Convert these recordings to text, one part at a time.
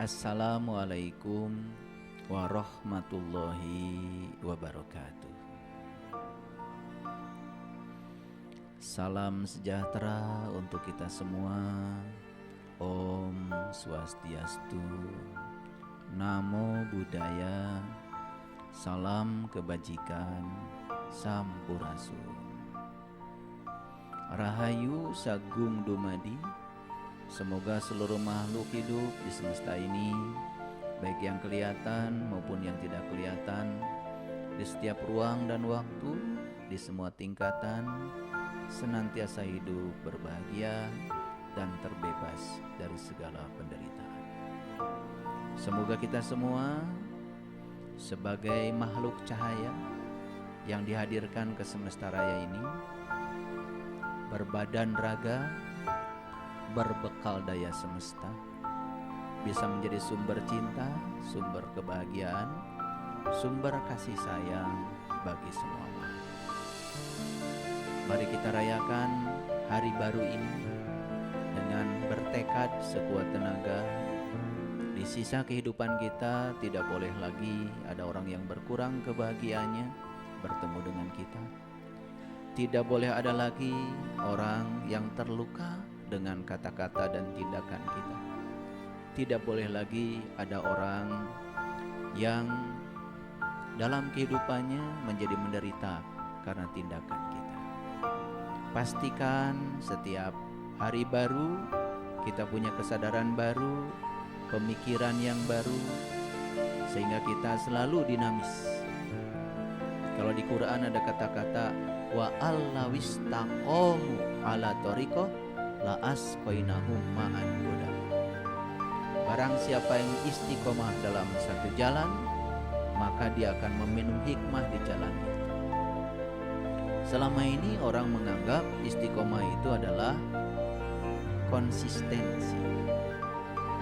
Assalamualaikum warahmatullahi wabarakatuh. Salam sejahtera untuk kita semua. Om Swastiastu, Namo Buddhaya, Salam Kebajikan, Sampurasun. Rahayu Sagung Dumadi. Semoga seluruh makhluk hidup di semesta ini, baik yang kelihatan maupun yang tidak kelihatan, di setiap ruang dan waktu, di semua tingkatan, senantiasa hidup berbahagia dan terbebas dari segala penderitaan. Semoga kita semua sebagai makhluk cahaya yang dihadirkan ke semesta raya ini, berbadan raga, berbekal daya semesta, bisa menjadi sumber cinta, sumber kebahagiaan, sumber kasih sayang bagi semua makhluk. Mari kita rayakan hari baru ini dengan bertekad sekuat tenaga. Di sisa kehidupan kita tidak boleh lagi ada orang yang berkurang kebahagiaannya bertemu dengan kita. Tidak boleh ada lagi orang yang terluka dengan kata-kata dan tindakan kita. Tidak boleh lagi ada orang yang dalam kehidupannya menjadi menderita karena tindakan kita. Pastikan setiap hari baru kita punya kesadaran baru, pemikiran yang baru, sehingga kita selalu dinamis. Kalau di Quran ada kata-kata wa allawistaqomu ala thoriqah la asqainahum ma'an goda. Barang siapa yang istiqomah dalam satu jalan, maka dia akan meminum hikmah di jalan itu. Selama ini orang menganggap istiqomah itu adalah konsistensi.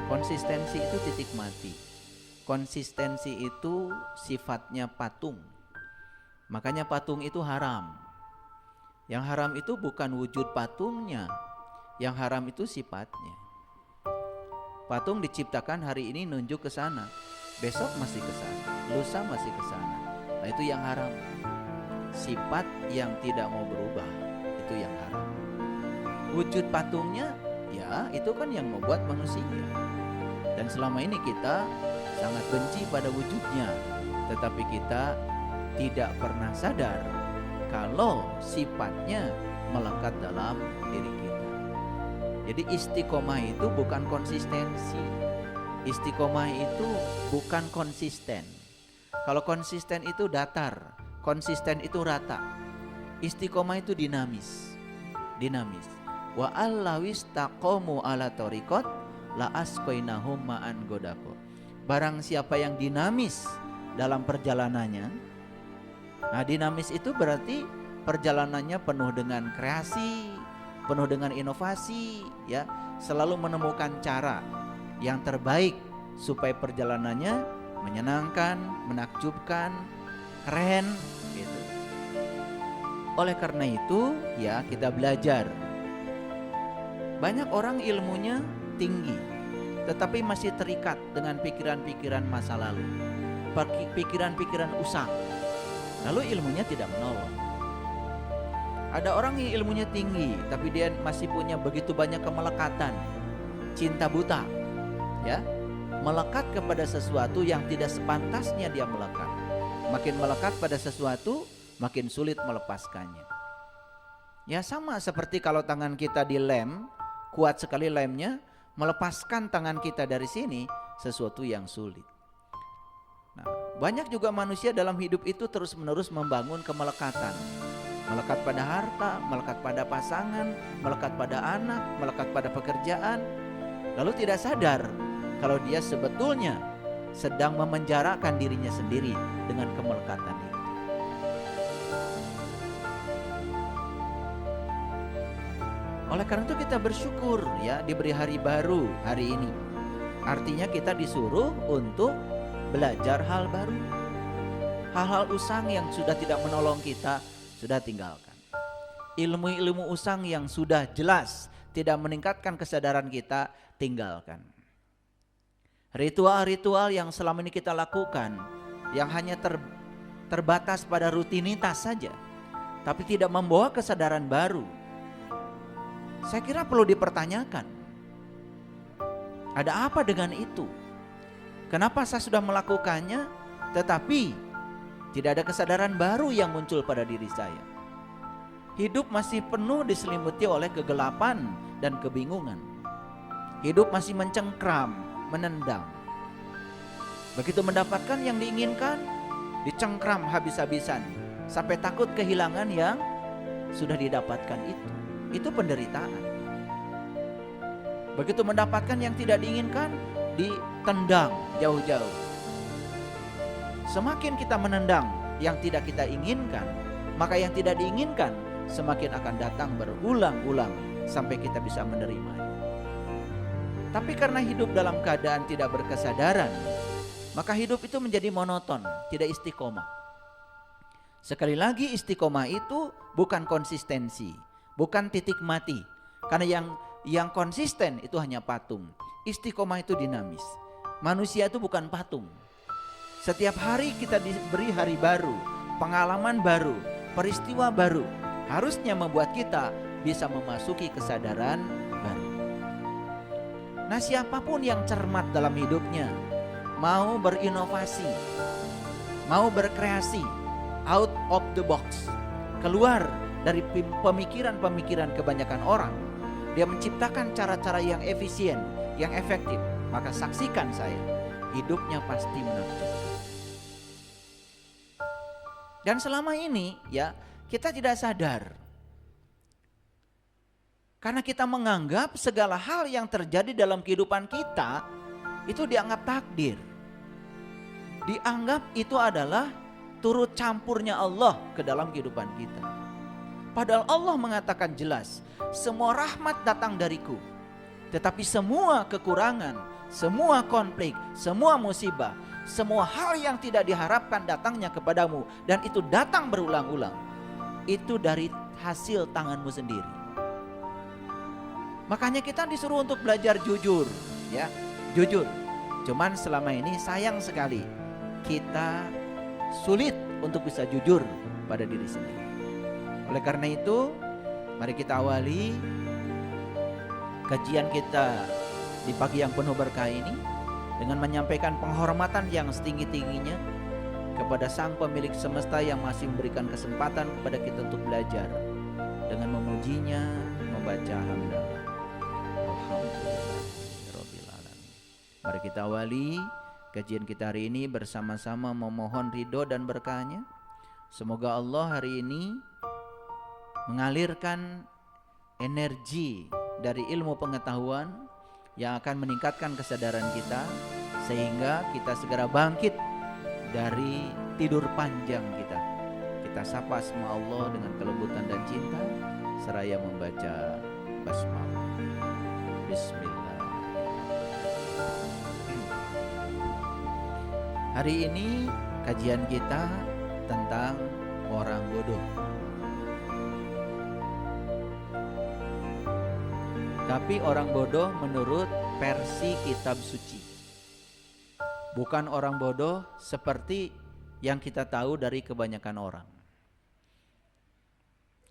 Konsistensi itu titik mati. Konsistensi itu sifatnya patung. Makanya patung itu haram. Yang haram itu bukan wujud patungnya, yang haram itu sifatnya. Patung diciptakan hari ini nunjuk ke sana, besok masih ke sana, lusa masih ke sana. Nah, itu yang haram. Sifat yang tidak mau berubah, itu yang haram. Wujud patungnya, ya itu kan yang membuat manusia. Dan selama ini kita sangat benci pada wujudnya, tetapi kita tidak pernah sadar kalau sifatnya melekat dalam diri kita. Jadi istiqomah itu bukan konsistensi. Istiqomah itu bukan konsisten. Kalau konsisten itu datar, konsisten itu rata. Istiqomah itu dinamis. Dinamis. Wa allawistaqomu ala thoriqat la asqainahum ma'an godako. Barang siapa yang dinamis dalam perjalanannya. Nah, dinamis itu berarti perjalanannya penuh dengan kreasi, penuh dengan inovasi, ya, selalu menemukan cara yang terbaik supaya perjalanannya menyenangkan, menakjubkan, keren, gitu. Oleh karena itu, ya kita belajar. Banyak orang ilmunya tinggi, tetapi masih terikat dengan pikiran-pikiran masa lalu, pikiran-pikiran usang. Lalu ilmunya tidak menolong. Ada orang yang ilmunya tinggi, tapi dia masih punya begitu banyak kemelekatan, cinta buta, ya, melekat kepada sesuatu yang tidak sepantasnya dia melekat. Makin melekat pada sesuatu, makin sulit melepaskannya. Ya sama seperti kalau tangan kita dilem, kuat sekali lemnya, melepaskan tangan kita dari sini sesuatu yang sulit. Nah, banyak juga manusia dalam hidup itu terus-menerus membangun kemelekatan. Melekat pada harta, melekat pada pasangan, melekat pada anak, melekat pada pekerjaan. Lalu tidak sadar kalau dia sebetulnya sedang memenjarakan dirinya sendiri dengan kemelekatan itu. Oleh karena itu kita bersyukur, ya, diberi hari baru hari ini. Artinya kita disuruh untuk belajar hal baru. Hal-hal usang yang sudah tidak menolong kita sudah tinggalkan. Ilmu-ilmu usang yang sudah jelas tidak meningkatkan kesadaran kita, tinggalkan. Ritual-ritual yang selama ini kita lakukan, yang hanya terbatas pada rutinitas saja, tapi tidak membawa kesadaran baru, saya kira perlu dipertanyakan. Ada apa dengan itu? Kenapa saya sudah melakukannya, tetapi tidak ada kesadaran baru yang muncul pada diri saya? Hidup masih penuh diselimuti oleh kegelapan dan kebingungan. Hidup masih mencengkram, menendang. Begitu mendapatkan yang diinginkan, dicengkram habis-habisan, sampai takut kehilangan yang sudah didapatkan itu. Itu penderitaan. Begitu mendapatkan yang tidak diinginkan, ditendang jauh-jauh. Semakin kita menendang yang tidak kita inginkan, maka yang tidak diinginkan semakin akan datang berulang-ulang sampai kita bisa menerimanya. Tapi karena hidup dalam keadaan tidak berkesadaran, maka hidup itu menjadi monoton, tidak istiqomah. Sekali lagi, istiqomah itu bukan konsistensi, bukan titik mati. Karena yang konsisten itu hanya patung. Istiqomah itu dinamis. Manusia itu bukan patung. Setiap hari kita diberi hari baru, pengalaman baru, peristiwa baru. Harusnya membuat kita bisa memasuki kesadaran baru. Nah, siapapun yang cermat dalam hidupnya, mau berinovasi, mau berkreasi, out of the box, keluar dari pemikiran-pemikiran kebanyakan orang, dia menciptakan cara-cara yang efisien, yang efektif, maka saksikan saya, hidupnya pasti menakjubkan. Dan selama ini ya, kita tidak sadar. Karena kita menganggap segala hal yang terjadi dalam kehidupan kita itu dianggap takdir. Dianggap itu adalah turut campurnya Allah ke dalam kehidupan kita. Padahal Allah mengatakan jelas, semua rahmat datang dariku. Tetapi semua kekurangan, semua konflik, semua musibah, semua hal yang tidak diharapkan datangnya kepadamu, dan itu datang berulang-ulang, itu dari hasil tanganmu sendiri. Makanya kita disuruh untuk belajar jujur, ya, jujur. Cuman selama ini sayang sekali kita sulit untuk bisa jujur pada diri sendiri. Oleh karena itu, mari kita awali kajian kita di pagi yang penuh berkah ini dengan menyampaikan penghormatan yang setinggi-tingginya kepada Sang Pemilik Semesta yang masih memberikan kesempatan kepada kita untuk belajar, dengan memujinya, membaca hamdalah. Mari kita awali kajian kita hari ini bersama-sama memohon ridho dan berkahnya. Semoga Allah hari ini mengalirkan energi dari ilmu pengetahuan yang akan meningkatkan kesadaran kita, sehingga kita segera bangkit dari tidur panjang kita. Kita sapa semua Allah dengan kelembutan dan cinta seraya membaca basmalah. Bismillah. Hari ini kajian kita tentang orang bodoh. Tapi orang bodoh menurut versi kitab suci. Bukan orang bodoh seperti yang kita tahu dari kebanyakan orang.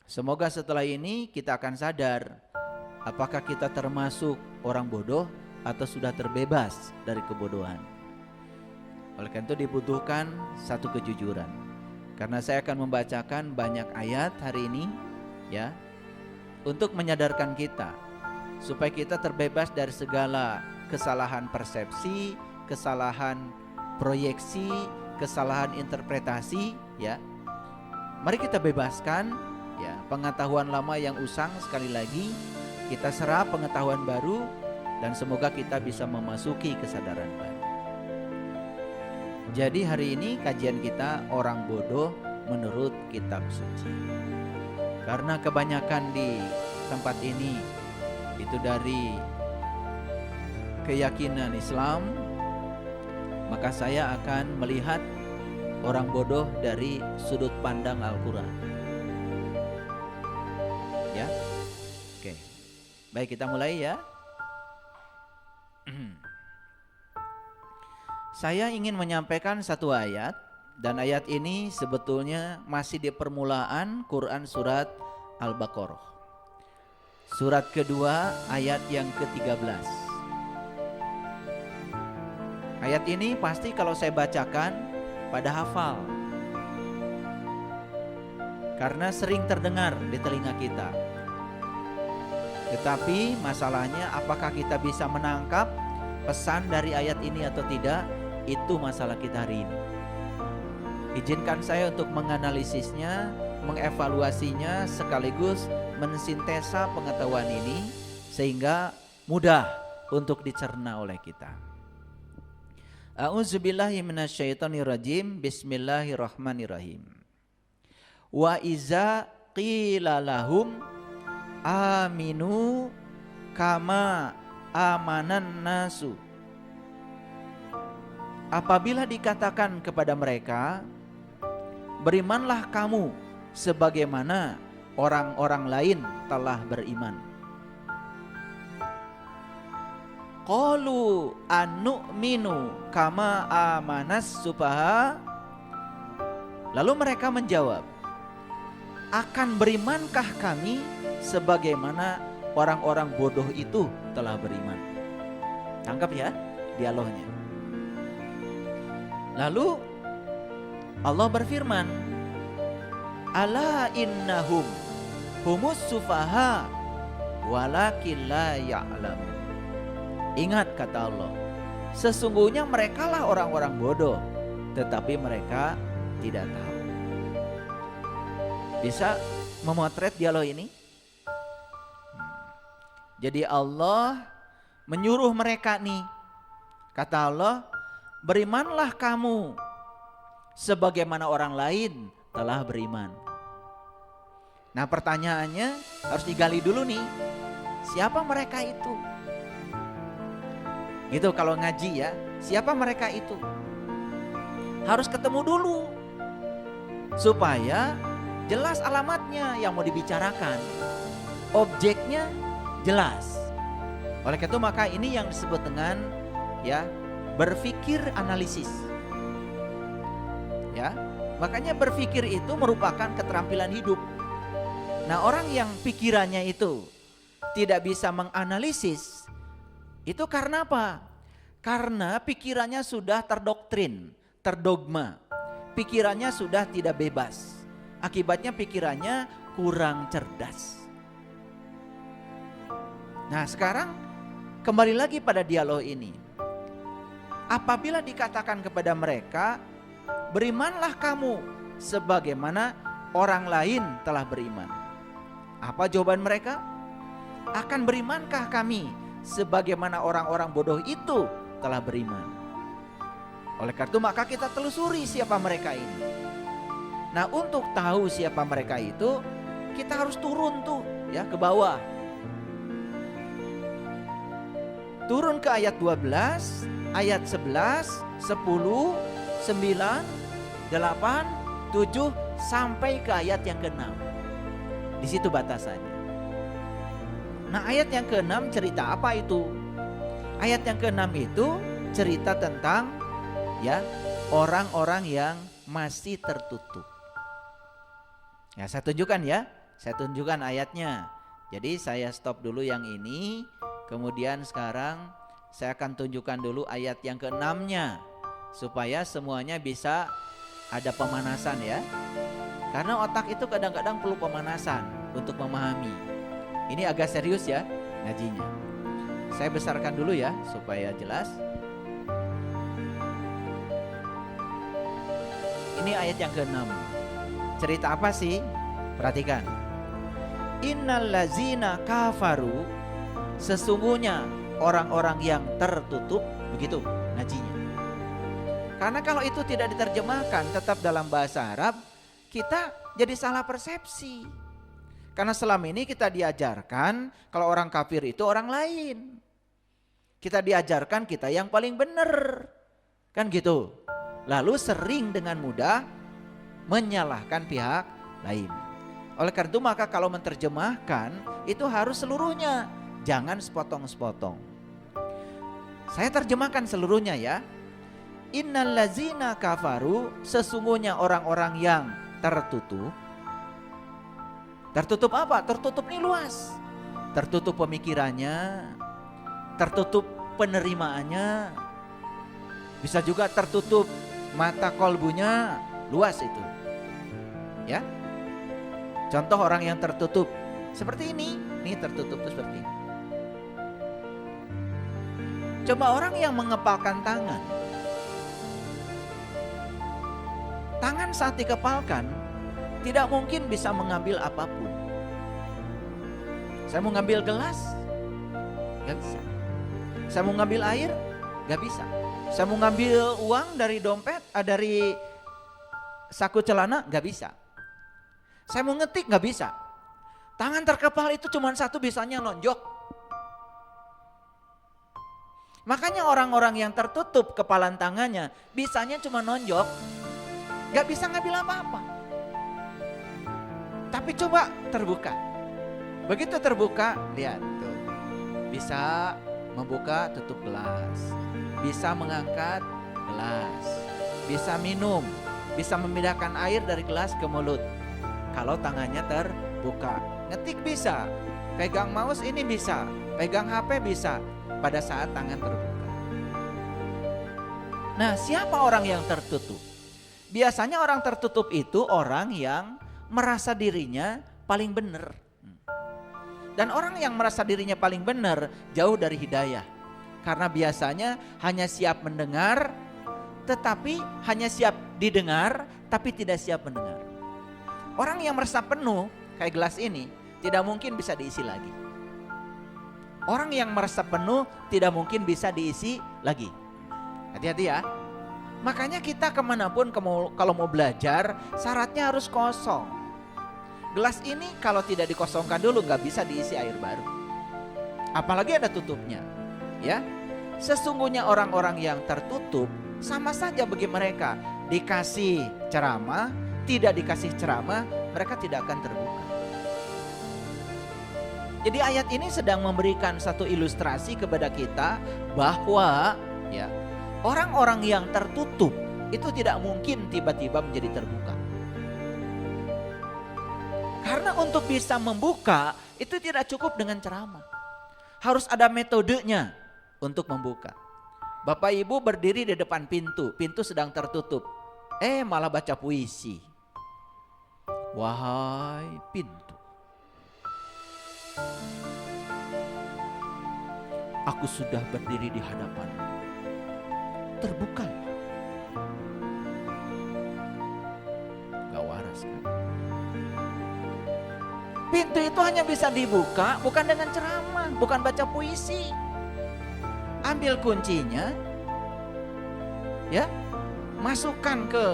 Semoga setelah ini kita akan sadar apakah kita termasuk orang bodoh atau sudah terbebas dari kebodohan. Oleh karena itu dibutuhkan satu kejujuran. Karena saya akan membacakan banyak ayat hari ini ya, untuk menyadarkan kita supaya kita terbebas dari segala kesalahan persepsi, kesalahan proyeksi, kesalahan interpretasi ya. Mari kita bebaskan ya pengetahuan lama yang usang, sekali lagi kita serap pengetahuan baru, dan semoga kita bisa memasuki kesadaran baru. Jadi hari ini kajian kita orang bodoh menurut kitab suci. Karena kebanyakan di tempat ini itu dari keyakinan Islam, maka saya akan melihat orang bodoh dari sudut pandang Al-Quran. Ya, oke. Baik, kita mulai ya. Saya ingin menyampaikan satu ayat, dan ayat ini sebetulnya masih di permulaan Quran surat Al-Baqarah. Surat kedua ayat yang ke-13. Ayat ini pasti kalau saya bacakan pada hafal, karena sering terdengar di telinga kita. Tetapi masalahnya apakah kita bisa menangkap pesan dari ayat ini atau tidak? Itu masalah kita hari ini. Izinkan saya untuk menganalisisnya, mengevaluasinya, sekaligus mensintesa pengetahuan ini sehingga mudah untuk dicerna oleh kita. A'udzubillahi minasyaitonirrajim. Bismillahirrahmanirrahim. Wa iza qila lahum aminu kama amanan nasu. Apabila dikatakan kepada mereka, berimanlah kamu sebagaimana orang-orang lain telah beriman. Qalu anu'minu kama amanas sufaha. Lalu mereka menjawab, akan berimankah kami sebagaimana orang-orang bodoh itu telah beriman? Tangkap ya dialognya. Lalu Allah berfirman, ala innahum humus sufaha walakin la ya'lamun. Ingat kata Allah, sesungguhnya merekalah orang-orang bodoh, tetapi mereka tidak tahu. Bisa memotret dialog ini? Jadi Allah menyuruh mereka nih, kata Allah, berimanlah kamu sebagaimana orang lain telah beriman. Nah pertanyaannya harus digali dulu nih, siapa mereka itu? Gitu kalau ngaji ya, siapa mereka itu? Harus ketemu dulu supaya jelas alamatnya yang mau dibicarakan, objeknya jelas. Oleh karena itu maka ini yang disebut dengan ya berpikir analisis. Ya, makanya berpikir itu merupakan keterampilan hidup. Nah, orang yang pikirannya itu tidak bisa menganalisis, itu karena apa? Karena pikirannya sudah terdoktrin, terdogma. Pikirannya sudah tidak bebas. Akibatnya pikirannya kurang cerdas. Nah, sekarang kembali lagi pada dialog ini. Apabila dikatakan kepada mereka, berimanlah kamu sebagaimana orang lain telah beriman. Apa jawaban mereka? Akan berimankah kami sebagaimana orang-orang bodoh itu telah beriman? Oleh karena itu maka kita telusuri siapa mereka ini. Nah untuk tahu siapa mereka itu, kita harus turun tuh ya ke bawah. Turun ke ayat 12, ayat 11, 10, 9, 8, 7 sampai ke ayat yang ke-6. Di situ batasannya. Nah, ayat yang ke-6 cerita apa itu? Ayat yang ke-6 itu cerita tentang ya orang-orang yang masih tertutup. Ya, saya tunjukkan ya. Saya tunjukkan ayatnya. Jadi saya stop dulu yang ini. Kemudian sekarang saya akan tunjukkan dulu ayat yang ke-6-nya supaya semuanya bisa ada pemanasan ya. Karena otak itu kadang-kadang perlu pemanasan untuk memahami. Ini agak serius ya ngajinya. Saya besarkan dulu ya supaya jelas. Ini ayat yang ke-6. Cerita apa sih? Perhatikan. Innal ladzina kafaru, sesungguhnya orang-orang yang tertutup, begitu ngajinya. Karena kalau itu tidak diterjemahkan tetap dalam bahasa Arab, kita jadi salah persepsi. Karena selama ini kita diajarkan kalau orang kafir itu orang lain. Kita diajarkan kita yang paling benar. Kan gitu. Lalu sering dengan mudah menyalahkan pihak lain. Oleh karena itu maka kalau menerjemahkan itu harus seluruhnya. Jangan sepotong-sepotong. Saya terjemahkan seluruhnya ya. Innallazina kafaru, sesungguhnya orang-orang yang tertutup. Tertutup apa? Tertutup ini luas. Tertutup pemikirannya, tertutup penerimaannya, bisa juga tertutup mata kolbunya, luas itu. Ya. Contoh orang yang tertutup seperti ini tertutup tuh seperti ini. Coba orang yang mengepalkan tangan. Tangan saat dikepalkan tidak mungkin bisa mengambil apapun. Saya mau ngambil gelas, gak bisa. Saya mau ngambil air, gak bisa. Saya mau ngambil uang dari dompet, dari saku celana, gak bisa. Saya mau ngetik, gak bisa. Tangan terkepal itu cuma satu, bisanya nonjok. Makanya orang-orang yang tertutup kepalan tangannya, bisanya cuma nonjok. Gak bisa ngambil apa-apa. Tapi coba terbuka. Begitu terbuka, lihat tuh. Bisa membuka tutup gelas. Bisa mengangkat gelas. Bisa minum. Bisa memindahkan air dari gelas ke mulut. Kalau tangannya terbuka. Ngetik bisa. Pegang mouse ini bisa. Pegang HP bisa. Pada saat tangan terbuka. Nah, siapa orang yang tertutup? Biasanya orang tertutup itu orang yang merasa dirinya paling benar. Dan orang yang merasa dirinya paling benar jauh dari hidayah. Karena biasanya hanya siap mendengar, tetapi hanya siap didengar, tapi tidak siap mendengar. Orang yang merasa penuh kayak gelas ini tidak mungkin bisa diisi lagi. Orang yang merasa penuh tidak mungkin bisa diisi lagi. Hati-hati ya. Makanya kita kemanapun kalau mau belajar syaratnya harus kosong. Gelas ini kalau tidak dikosongkan dulu gak bisa diisi air baru. Apalagi ada tutupnya. Ya, sesungguhnya orang-orang yang tertutup sama saja bagi mereka. Dikasih ceramah, tidak dikasih ceramah, mereka tidak akan terbuka. Jadi ayat ini sedang memberikan satu ilustrasi kepada kita bahwa ya, orang-orang yang tertutup itu tidak mungkin tiba-tiba menjadi terbuka. Karena untuk bisa membuka itu tidak cukup dengan ceramah. Harus ada metodenya untuk membuka. Bapak Ibu berdiri di depan pintu, pintu sedang tertutup. Malah baca puisi. Wahai pintu, aku sudah berdiri di hadapanmu. Terbukalah. Gak waras kan? Pintu itu hanya bisa dibuka bukan dengan ceramah, bukan baca puisi. Ambil kuncinya, ya, masukkan ke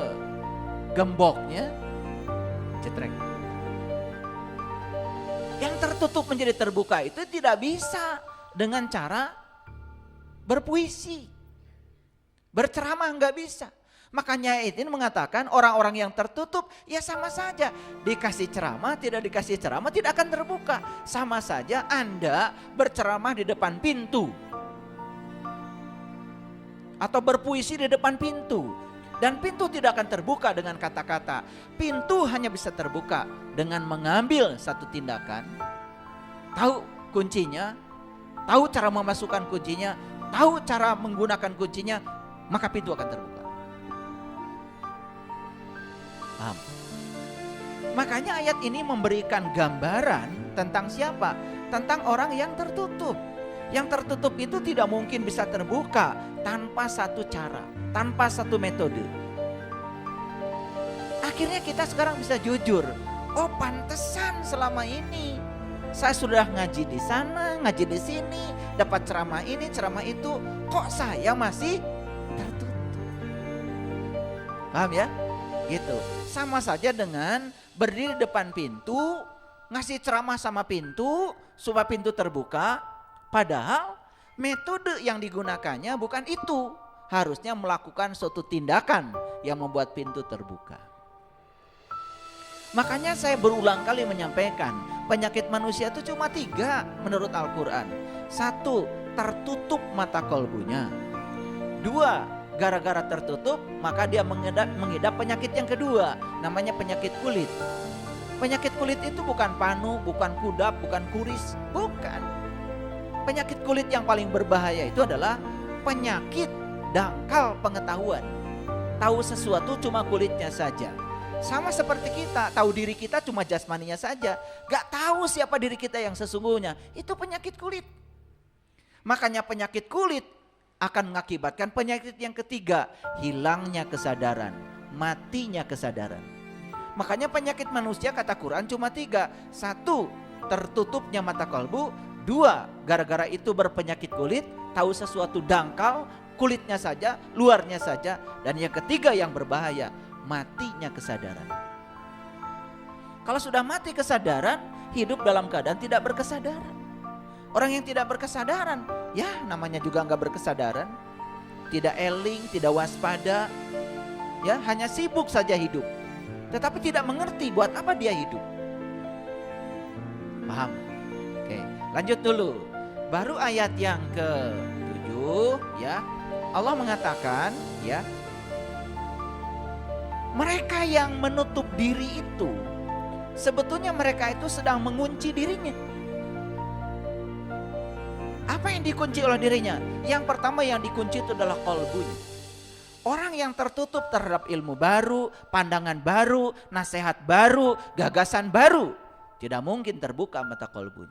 gemboknya, cetrek. Yang tertutup menjadi terbuka itu tidak bisa dengan cara berpuisi. Berceramah nggak bisa. Makanya ayat ini mengatakan orang-orang yang tertutup ya sama saja. Dikasih ceramah, tidak dikasih ceramah tidak akan terbuka. Sama saja Anda berceramah di depan pintu. Atau berpuisi di depan pintu. Dan pintu tidak akan terbuka dengan kata-kata. Pintu hanya bisa terbuka dengan mengambil satu tindakan. Tahu kuncinya, tahu cara memasukkan kuncinya, tahu cara menggunakan kuncinya, maka pintu akan terbuka. Paham? Makanya ayat ini memberikan gambaran tentang siapa? Tentang orang yang tertutup. Yang tertutup itu tidak mungkin bisa terbuka tanpa satu cara, tanpa satu metode. Akhirnya kita sekarang bisa jujur. Oh, pantesan selama ini saya sudah ngaji di sana, ngaji di sini, dapat ceramah ini, ceramah itu, kok saya masih tertutup. Paham ya? Gitu. Sama saja dengan berdiri depan pintu, ngasih ceramah sama pintu supaya pintu terbuka. Padahal metode yang digunakannya bukan itu. Harusnya melakukan suatu tindakan yang membuat pintu terbuka. Makanya saya berulang kali menyampaikan penyakit manusia itu cuma 3 menurut Al-Quran. 1, tertutup mata kolbunya. 2, gara-gara tertutup maka dia mengidap penyakit yang kedua, namanya penyakit kulit. Penyakit kulit itu bukan panu, bukan kudap, bukan kuris, bukan. Penyakit kulit yang paling berbahaya itu adalah penyakit dangkal pengetahuan. Tahu sesuatu cuma kulitnya saja. Sama seperti kita, tahu diri kita cuma jasmaninya saja. Gak tahu siapa diri kita yang sesungguhnya. Itu penyakit kulit. Makanya penyakit kulit akan mengakibatkan penyakit yang ketiga, hilangnya kesadaran, matinya kesadaran. Makanya penyakit manusia kata Quran cuma 3. 1, tertutupnya mata kalbu. 2, gara-gara itu berpenyakit kulit, tahu sesuatu dangkal, kulitnya saja, luarnya saja. Dan yang ketiga yang berbahaya, matinya kesadaran. Kalau sudah mati kesadaran, hidup dalam keadaan tidak berkesadaran. Orang yang tidak berkesadaran, ya namanya juga nggak berkesadaran, tidak eling, tidak waspada, ya hanya sibuk saja hidup, tetapi tidak mengerti buat apa dia hidup. Paham? Oke, lanjut dulu. Baru ayat yang ke-7 ya. Allah mengatakan ya, mereka yang menutup diri itu sebetulnya mereka itu sedang mengunci dirinya. Apa yang dikunci oleh dirinya? Yang pertama yang dikunci itu adalah qalbunya. Orang yang tertutup terhadap ilmu baru, pandangan baru, nasihat baru, gagasan baru, tidak mungkin terbuka mata qalbunya.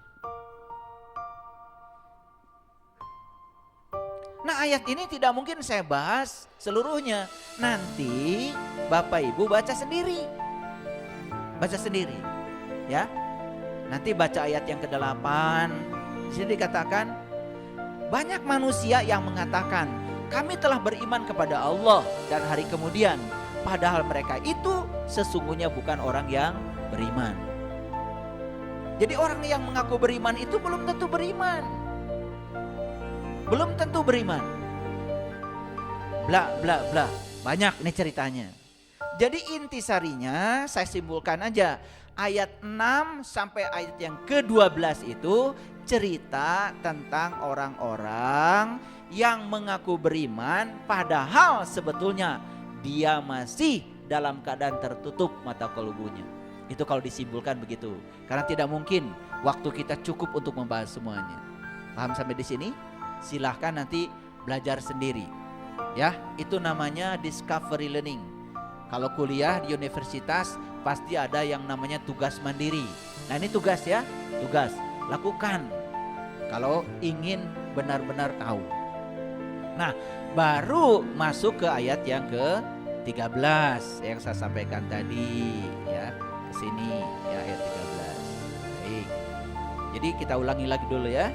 Nah, ayat ini tidak mungkin saya bahas seluruhnya. Nanti Bapak Ibu baca sendiri. Baca sendiri. Ya. Nanti baca ayat yang ke-8. Di sini dikatakan, banyak manusia yang mengatakan, kami telah beriman kepada Allah dan hari kemudian. Padahal mereka itu sesungguhnya bukan orang yang beriman. Jadi orang yang mengaku beriman itu belum tentu beriman. Belum tentu beriman. Bla bla bla. Banyak nih ceritanya. Jadi intisarinya saya simpulkan aja. Ayat 6 sampai ayat yang ke-12 itu cerita tentang orang-orang yang mengaku beriman padahal sebetulnya dia masih dalam keadaan tertutup mata kalbunya. Itu kalau disimpulkan begitu. Karena tidak mungkin waktu kita cukup untuk membahas semuanya. Paham sampai di sini? Silahkan nanti belajar sendiri. Ya, itu namanya discovery learning. Kalau kuliah di universitas pasti ada yang namanya tugas mandiri. Nah, ini tugas ya, tugas. Lakukan kalau ingin benar-benar tahu. Nah, baru masuk ke ayat yang ke-13 yang saya sampaikan tadi ya. Ke sini ya, ayat 13. Baik. Jadi kita ulangi lagi dulu ya.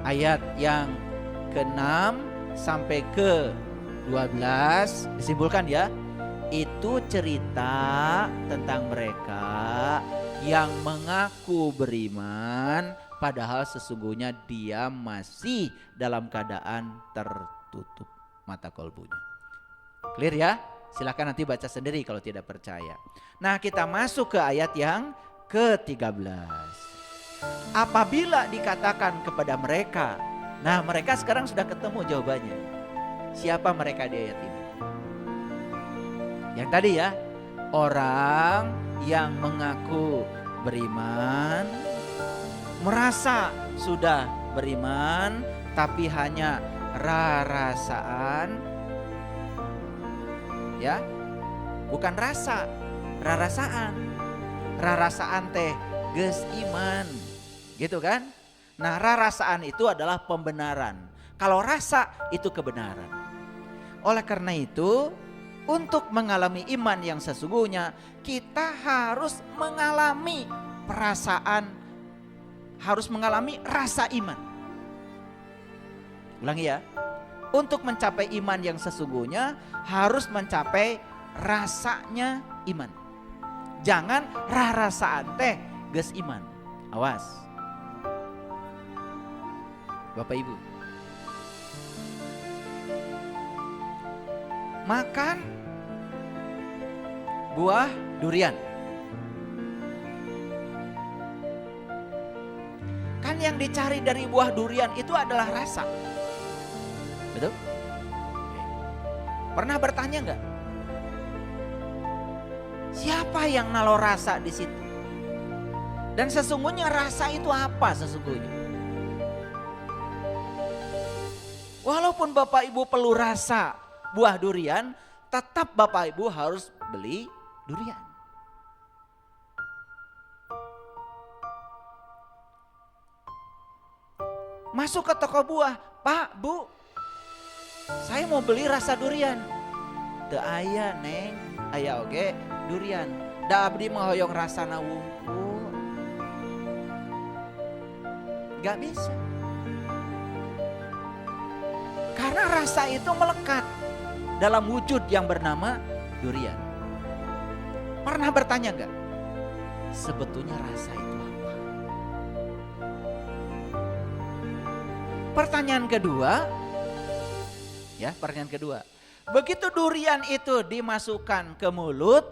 Ayat yang ke-6 sampai ke-12 disimpulkan ya. Itu cerita tentang mereka yang mengaku beriman padahal sesungguhnya dia masih dalam keadaan tertutup mata kalbunya. Clear ya? Silakan nanti baca sendiri kalau tidak percaya. Nah, kita masuk ke ayat yang ke-13. Apabila dikatakan kepada mereka, nah mereka sekarang sudah ketemu jawabannya. Siapa mereka di ayat ini? Yang tadi ya, orang yang mengaku beriman, merasa sudah beriman, tapi hanya rarasaan, ya, bukan rasa, rarasaan, rarasaan teh geus iman, gitu kan? Nah, rarasaan itu adalah pembenaran. Kalau rasa itu kebenaran. Oleh karena itu, untuk mengalami iman yang sesungguhnya, kita harus mengalami perasaan, harus mengalami rasa iman. Ulangi ya. Untuk mencapai iman yang sesungguhnya, harus mencapai rasanya iman. Jangan rarasaan teh geus iman. Awas. Bapak Ibu. Makan buah durian. Kan yang dicari dari buah durian itu adalah rasa. Betul? Pernah bertanya enggak? Siapa yang naruh rasa di situ? Dan sesungguhnya rasa itu apa sesungguhnya? Walaupun Bapak Ibu perlu rasa buah durian, tetap Bapak Ibu harus beli durian. Masuk ke toko buah, Pak, Bu, saya mau beli rasa durian. Teu aya neng, aya oge durian. Da abdi mah hoyong rasana wungkul. Gak bisa. Karena rasa itu melekat dalam wujud yang bernama durian. Pernah bertanya gak? Sebetulnya rasa itu apa? Pertanyaan kedua, begitu durian itu dimasukkan ke mulut,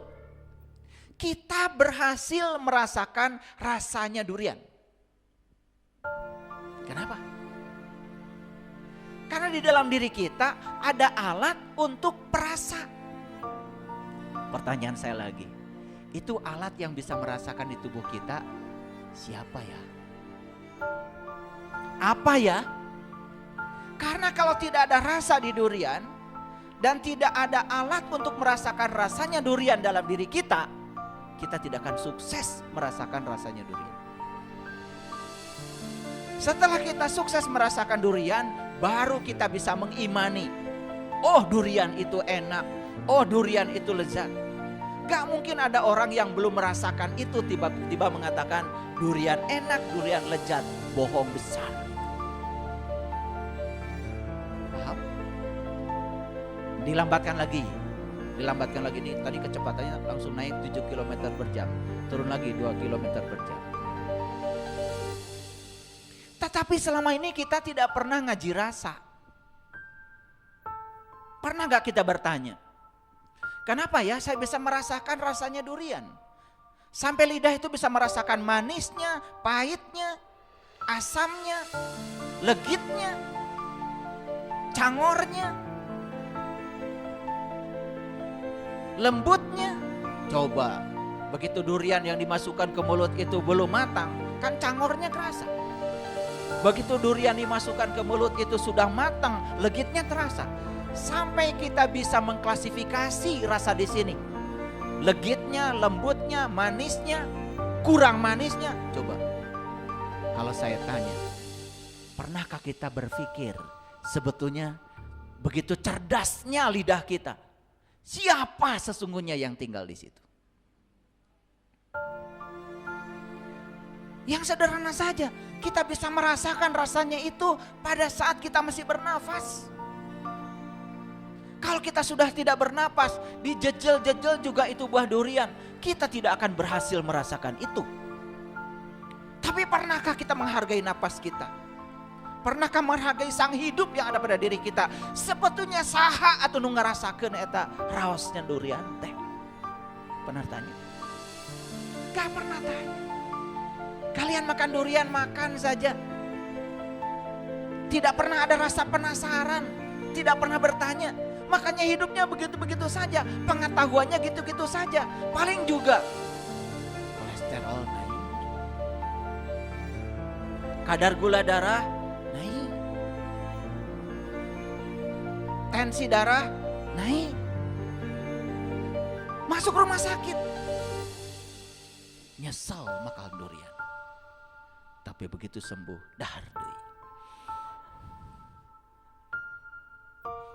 kita berhasil merasakan rasanya durian. Kenapa? Karena di dalam diri kita ada alat untuk perasa. Pertanyaan saya lagi, itu alat yang bisa merasakan di tubuh kita siapa ya? Apa ya? Karena kalau tidak ada rasa di durian dan tidak ada alat untuk merasakan rasanya durian dalam diri kita, kita tidak akan sukses merasakan rasanya durian. Setelah kita sukses merasakan durian, baru kita bisa mengimani, oh durian itu enak, oh durian itu lezat. Gak mungkin ada orang yang belum merasakan itu tiba-tiba mengatakan durian enak, durian lezat, bohong besar. Paham? Dilambatkan lagi nih, tadi kecepatannya langsung naik 7 km per jam, turun lagi 2 km per jam. Tetapi selama ini kita tidak pernah ngaji rasa. Pernah gak kita bertanya, kenapa ya saya bisa merasakan rasanya durian? Sampai lidah itu bisa merasakan manisnya, pahitnya, asamnya, legitnya, cangornya, lembutnya. Coba, begitu durian yang dimasukkan ke mulut itu belum matang, kan cangornya kerasa. Begitu durian dimasukkan ke mulut itu sudah matang, legitnya terasa. Sampai kita bisa mengklasifikasi rasa di sini. Legitnya, lembutnya, manisnya, kurang manisnya. Coba, kalau saya tanya, pernahkah kita berpikir sebetulnya begitu cerdasnya lidah kita? Siapa sesungguhnya yang tinggal di situ? Yang sederhana saja, kita bisa merasakan rasanya itu pada saat kita masih bernafas. Kalau kita sudah tidak bernafas, dijejel-jejel juga itu buah durian, kita tidak akan berhasil merasakan itu. Tapi pernahkah kita menghargai napas kita? Pernahkah menghargai sang hidup yang ada pada diri kita? Sebetulnya saha atau nu ngarasakeun eta raosnya durian teh? Pernah tanya? Gak pernah tanya. Kalian makan durian, makan saja. Tidak pernah ada rasa penasaran, tidak pernah bertanya. Makanya hidupnya begitu-begitu saja, pengetahuannya gitu-gitu saja. Paling juga kolesterol naik, kadar gula darah naik, tensi darah naik, masuk rumah sakit, nyesel makan durian. Tapi begitu sembuh, dahar deui.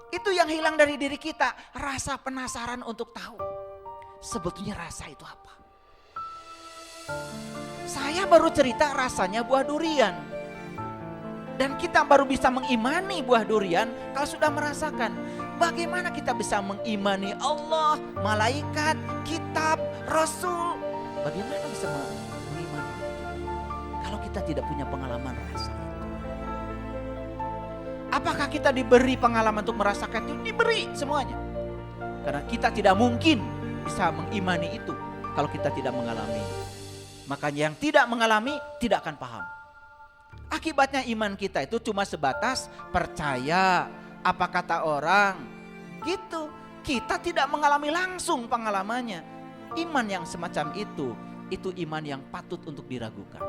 Itu yang hilang dari diri kita, rasa penasaran untuk tahu sebetulnya rasa itu apa. Saya baru cerita rasanya buah durian. Dan kita baru bisa mengimani buah durian kalau sudah merasakan. Bagaimana kita bisa mengimani Allah, malaikat, kitab, rasul? Bagaimana bisa mengimani kalau kita tidak punya pengalaman rasa itu? Apakah kita diberi pengalaman untuk merasakan itu? Diberi semuanya. Karena kita tidak mungkin bisa mengimani itu kalau kita tidak mengalami. Makanya yang tidak mengalami tidak akan paham. Akibatnya iman kita itu cuma sebatas percaya apa kata orang. begitu. Kita tidak mengalami langsung pengalamannya. Iman yang semacam itu iman yang patut untuk diragukan.